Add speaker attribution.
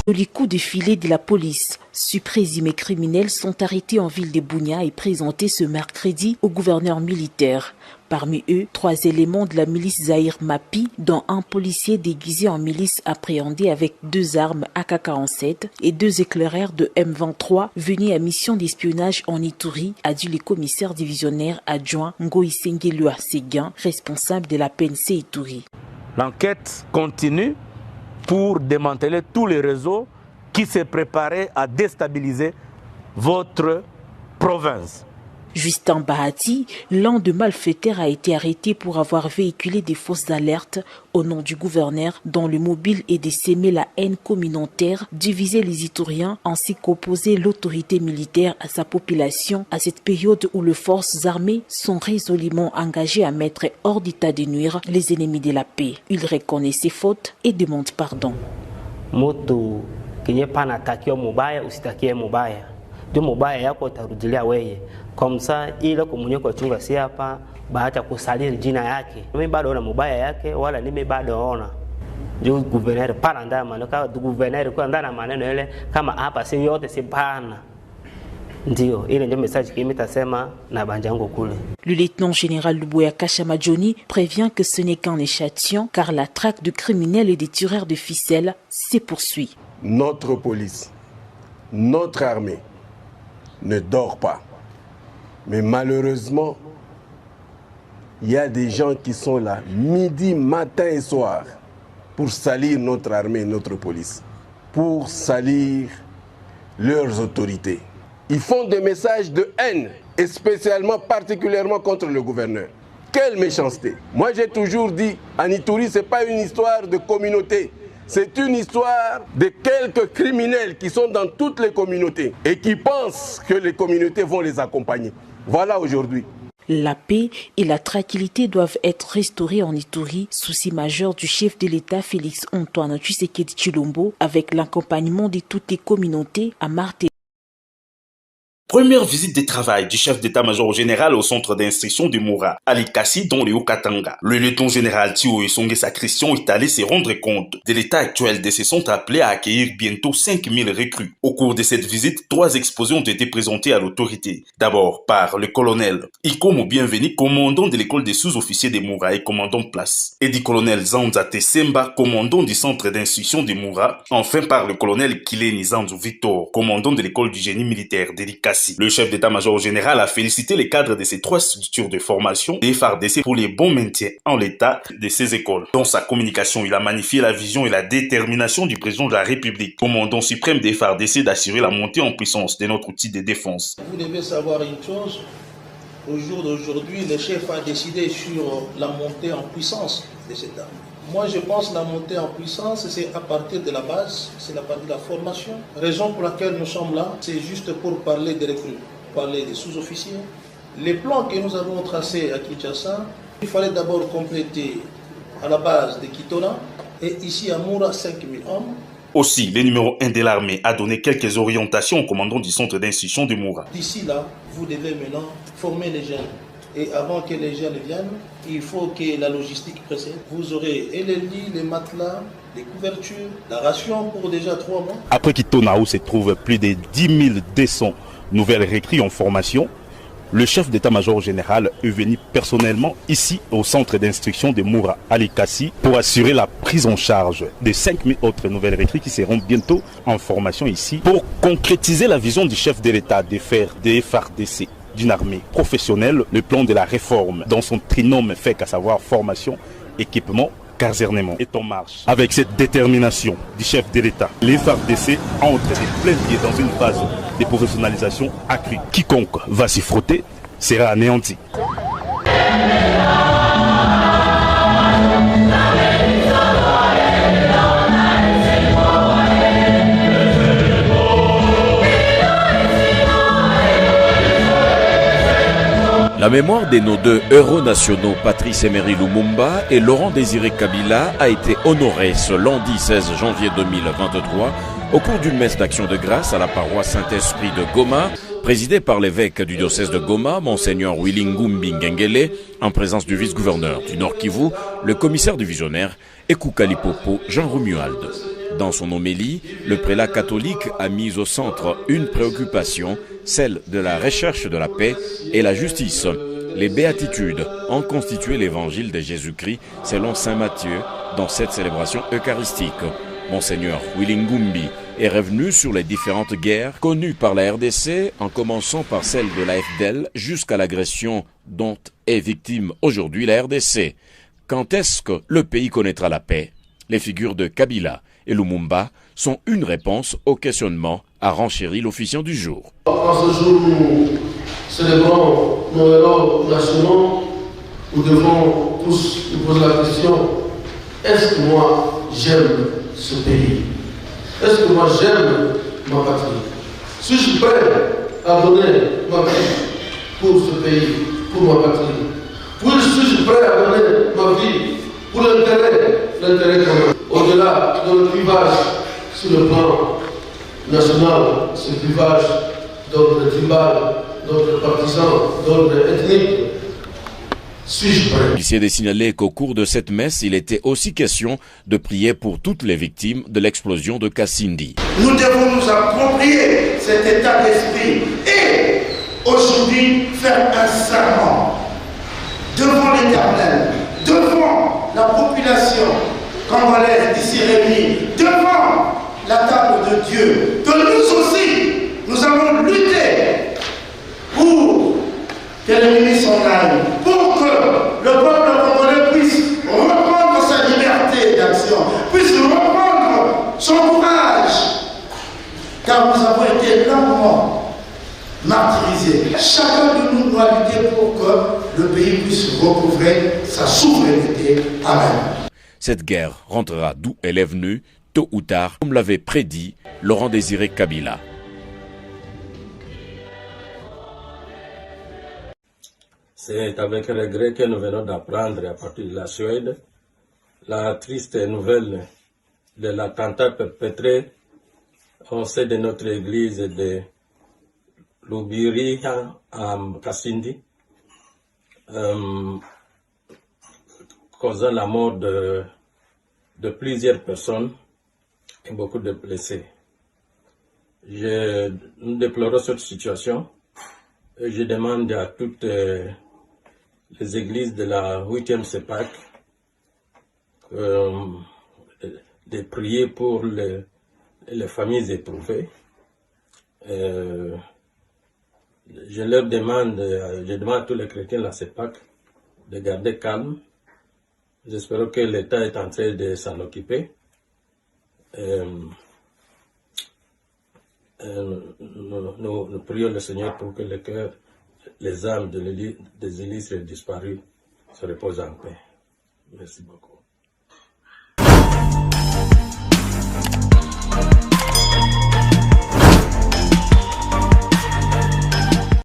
Speaker 1: Les coups de filet de la police, supprésumés criminels, sont arrêtés en ville de Bunia et présentés ce mercredi au gouverneur militaire. Parmi eux, 3 éléments de la milice Zahir Mapi, dont un policier déguisé en milice appréhendé avec 2 armes AK-47 et 2 éclaireurs de M23 venus à mission d'espionnage en Ituri, a dit le commissaire divisionnaire adjoint Ngoïsengelua Seguin, responsable de la PNC Ituri.
Speaker 2: L'enquête continue pour démanteler tous les réseaux qui se préparaient à déstabiliser votre province.
Speaker 1: Justin Bahati, l'un des malfaiteurs, a été arrêté pour avoir véhiculé des fausses alertes au nom du gouverneur dont le mobile est de s'aimer la haine communautaire, diviser les Ituriens ainsi qu'opposer l'autorité militaire à sa population à cette période où les forces armées sont résolument engagées à mettre hors d'état de nuire les ennemis de la paix. Il reconnaît ses fautes et demande pardon.
Speaker 3: Comme ça, ile komunye kwa chunga si hapa bahata kusaliri jina yake. Mimi bado ona mubaya yake wala mimi bado ona. Juu gouverneur para ndana maneno kama gouverneur kwa ndana maneno ile kama hapa si yote si pana. Ndio, ile ndio message kimetasema na banjango kule.
Speaker 1: Le lieutenant général Luboya Kashamadjoni prévient que ce n'est qu'un échantillon car la traque de criminels et des tireurs de ficelles se poursuit.
Speaker 4: Notre police, notre armée ne dort pas. Mais malheureusement, il y a des gens qui sont là midi, matin et soir pour salir notre armée et notre police, pour salir leurs autorités. Ils font des messages de haine, et spécialement, particulièrement contre le gouverneur. Quelle méchanceté! Moi j'ai toujours dit, en Ituri, ce n'est pas une histoire de communauté. C'est une histoire de quelques criminels qui sont dans toutes les communautés et qui pensent que les communautés vont les accompagner. Voilà aujourd'hui.
Speaker 1: La paix et la tranquillité doivent être restaurées en Ituri, souci majeur du chef de l'État Félix Antoine Tshisekedi Tshilombo, avec l'accompagnement de toutes les communautés à Marté.
Speaker 5: Première visite de travail du chef d'état-major général au centre d'instruction de Moura, Ali Kassi, dans le Haut-Katanga. Le lieutenant général Thio Esonge Sacristian est allé se rendre compte de l'état actuel de ces centres appelés à accueillir bientôt 5000 recrues. Au cours de cette visite, 3 exposés ont été présentés à l'autorité. D'abord par le colonel Ikomo Bienvenu, commandant de l'école des sous-officiers de Moura et commandant de place, et du colonel Zanzate Semba, commandant du centre d'instruction de Moura, enfin par le colonel Kileni Zanzu Victor, commandant de l'école du génie militaire d'Eli Kassi. Le chef d'état-major général a félicité les cadres de ces 3 structures de formation des FARDC pour les bons maintien en l'état de ces écoles. Dans sa communication, il a magnifié la vision et la détermination du président de la République, commandant suprême des FARDC, d'assurer la montée en puissance de notre outil de défense.
Speaker 6: Vous devez savoir une chose, au jour d'aujourd'hui, le chef a décidé sur la montée en puissance de cette armée. Moi, je pense que la montée en puissance, c'est à partir de la base, c'est à partir de la formation. Raison pour laquelle nous sommes là, c'est juste pour parler des recrues, parler des sous-officiers. Les plans que nous avons tracés à Kinshasa, il fallait d'abord compléter à la base de Kitona et ici à Moura 5000 hommes.
Speaker 5: Aussi, le numéro 1 de l'armée a donné quelques orientations au commandant du centre d'instruction de Moura.
Speaker 6: D'ici là, vous devez maintenant former les jeunes. Et avant que les jeunes viennent, il faut que la logistique précède. Vous aurez et les lits, les matelas, les couvertures, la ration pour déjà 3 mois.
Speaker 5: Après Kitona, où se trouvent plus de 10 200 nouvelles recrues en formation, le chef d'état-major général est venu personnellement ici au centre d'instruction de Moura Ali Kassi pour assurer la prise en charge de 5000 autres nouvelles recrues qui seront bientôt en formation ici pour concrétiser la vision du chef de l'État de faire des FARDC d'une armée professionnelle, le plan de la réforme dans son trinôme fait qu'à savoir formation, équipement, casernement est en marche. Avec cette détermination du chef de l'État, les FARDC entrent de plein pied dans une phase de professionnalisation accrue. Quiconque va s'y frotter sera anéanti.
Speaker 7: La mémoire de nos 2 héros nationaux, Patrice Emery Lumumba et Laurent Désiré Kabila, a été honorée ce lundi 16 janvier 2023 au cours d'une messe d'action de grâce à la paroisse Saint-Esprit de Goma, présidée par l'évêque du diocèse de Goma, Monseigneur Wilingumbi Ngengele, en présence du vice-gouverneur du Nord Kivu, le commissaire divisionnaire, et Koukalipopo Jean Romuald. Dans son homélie, le prélat catholique a mis au centre une préoccupation, celle de la recherche de la paix et la justice. Les béatitudes ont constitué l'évangile de Jésus-Christ selon saint Matthieu dans cette célébration eucharistique. Monseigneur Willy Ngumbi est revenu sur les différentes guerres connues par la RDC, en commençant par celle de la FDL jusqu'à l'agression dont est victime aujourd'hui la RDC. Quand est-ce que le pays connaîtra la paix? Les figures de Kabila et Lumumba sont une réponse au questionnement, a renchéri l'officiant du jour.
Speaker 8: En ce jour, nous célébrons nos héros nationaux. Nous devons tous nous poser la question: est-ce que moi j'aime ce pays? Est-ce que moi j'aime ma patrie? Suis-je prêt à donner ma vie pour ce pays, pour ma patrie? Suis-je prêt à donner ma vie pour l'intérêt commun? Au-delà de le clivage sur le plan national, ce clivage d'ordre tribal, d'ordre partisan, d'ordre ethnique, suis-je prêt?
Speaker 7: Il s'est signalé qu'au cours de cette messe, il était aussi question de prier pour toutes les victimes de l'explosion de Kasindi.
Speaker 9: Nous devons nous approprier cet état d'esprit et aujourd'hui faire un serment devant l'Éternel, devant la population congolaise ici réunie, devant la table de Dieu, que nous aussi, nous allons lutter pour que l'ennemi s'en aille, pour que le peuple congolais puisse reprendre sa liberté d'action, puisse reprendre son courage, car nous avons été longuement martyrisés. Chacun de nous doit lutter pour que le pays puisse recouvrer sa souveraineté. Amen.
Speaker 7: Cette guerre rentrera d'où elle est venue, tôt ou tard, comme l'avait prédit Laurent-Désiré Kabila.
Speaker 10: C'est avec regret que nous venons d'apprendre à partir de la Suède la triste nouvelle de l'attentat perpétré au sein de notre église de Lubiri à Kasindi, causant la mort de plusieurs personnes et beaucoup de blessés. Nous déplorons cette situation et je demande à toutes les églises de la 8e CEPAC de prier pour les familles éprouvées. Je demande à tous les chrétiens de la CEPAC de garder calme. J'espère que l'État est en train de s'en occuper. Nous prions le Seigneur pour que le cœur, les âmes des illustres disparus se reposent en paix. Merci beaucoup.